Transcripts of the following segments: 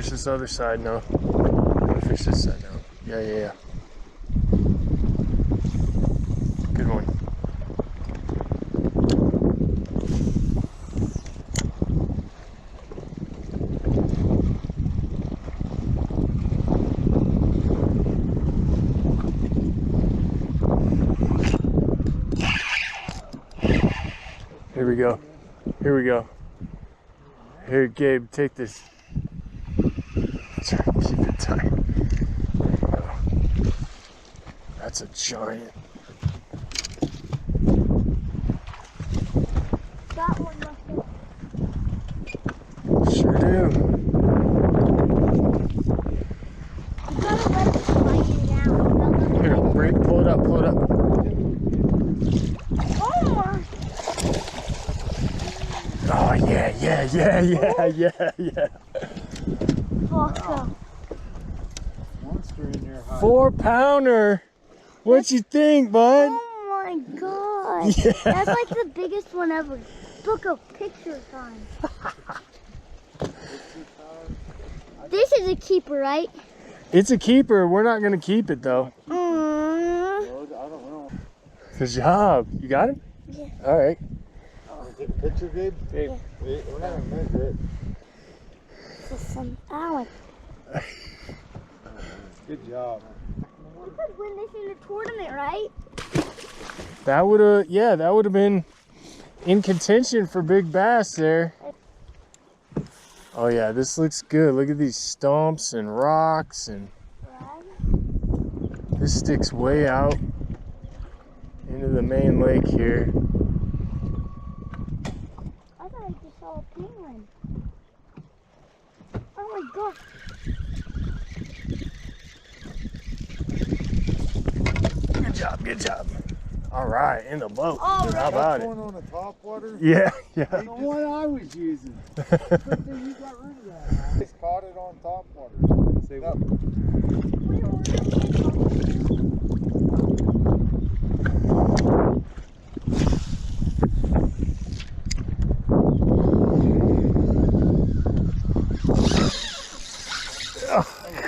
fish this other side now. I'm gonna fish this side now. Yeah. Good one. Here we go. Here we go. Here, Gabe, take this. Try to keep it tight. There you go. That's a giant. That one must have. Sure do. You gotta let it slide you down. Here, break, pull it up, pull it up. Oh my! Oh, yeah. Bucko. Monster in there. 4-pounder. What you think, bud? Oh my god. Yeah. That's like the biggest one ever. Bucko picture time. This is a keeper, right? It's a keeper. We're not going to keep it, though. Mm. I don't know. Good job. You got him? Yeah. All right. Take a picture, Gabe? Gabe. Wait, we're not going to measure it. This is some Allen. Good job. You could win this in a tournament, right? That would have, yeah, that would have been in contention for big bass there. Oh yeah, this looks good. Look at these stumps and rocks, and this sticks way out into the main lake here. I thought I just saw a penguin. Oh my god. Good job. All right, in the boat. All right. How about it? Going on the Topwater? Yeah. The one I was using. Good thing you got rid of that. Just caught it on Topwater. Say what?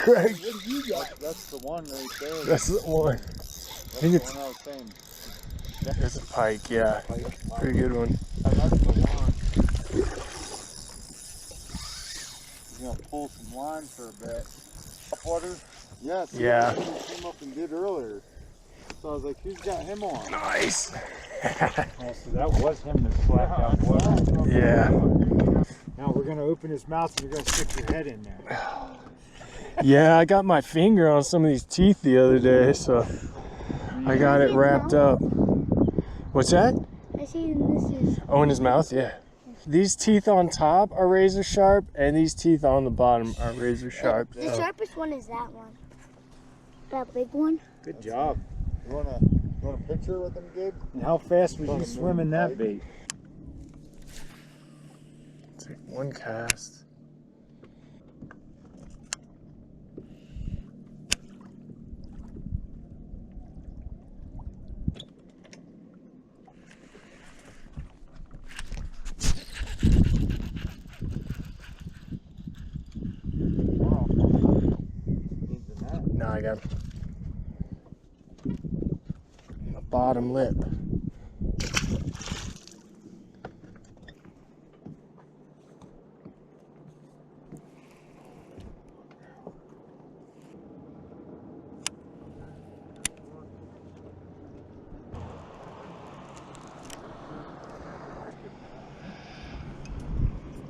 Craig. What do you got? That's the one right there. That's the one. That's think the it's- one I was saying. There's a pike, yeah. Pretty good one. That's the one. He's gonna pull some line for a bit. Topwater? Yes. Yeah. He came up and did earlier. So I was like, who's got him on? Nice. Oh, so that was him that slapped out water. Yeah. Now we're gonna open his mouth and you're gonna stick your head in there. Yeah, I got my finger on some of these teeth the other day, so I got it wrapped up. What's that? I see this is. Oh, in his mouth? Yeah. These teeth on top are razor sharp, and these teeth on the bottom are razor sharp. The So. sharpest one is that one. That big one. Good job. You want a picture with him, Gabe? And how fast was you swimming that bait? Take one cast. Wow. Needs a net. Now I got him. The bottom lip.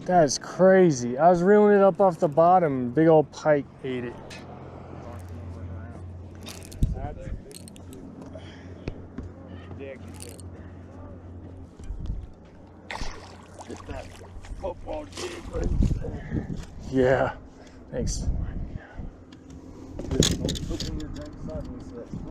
That is crazy. I was reeling it up off the bottom. Big old pike ate it. That's a big Get that football jig. Yeah. Thanks. Look in your drink side and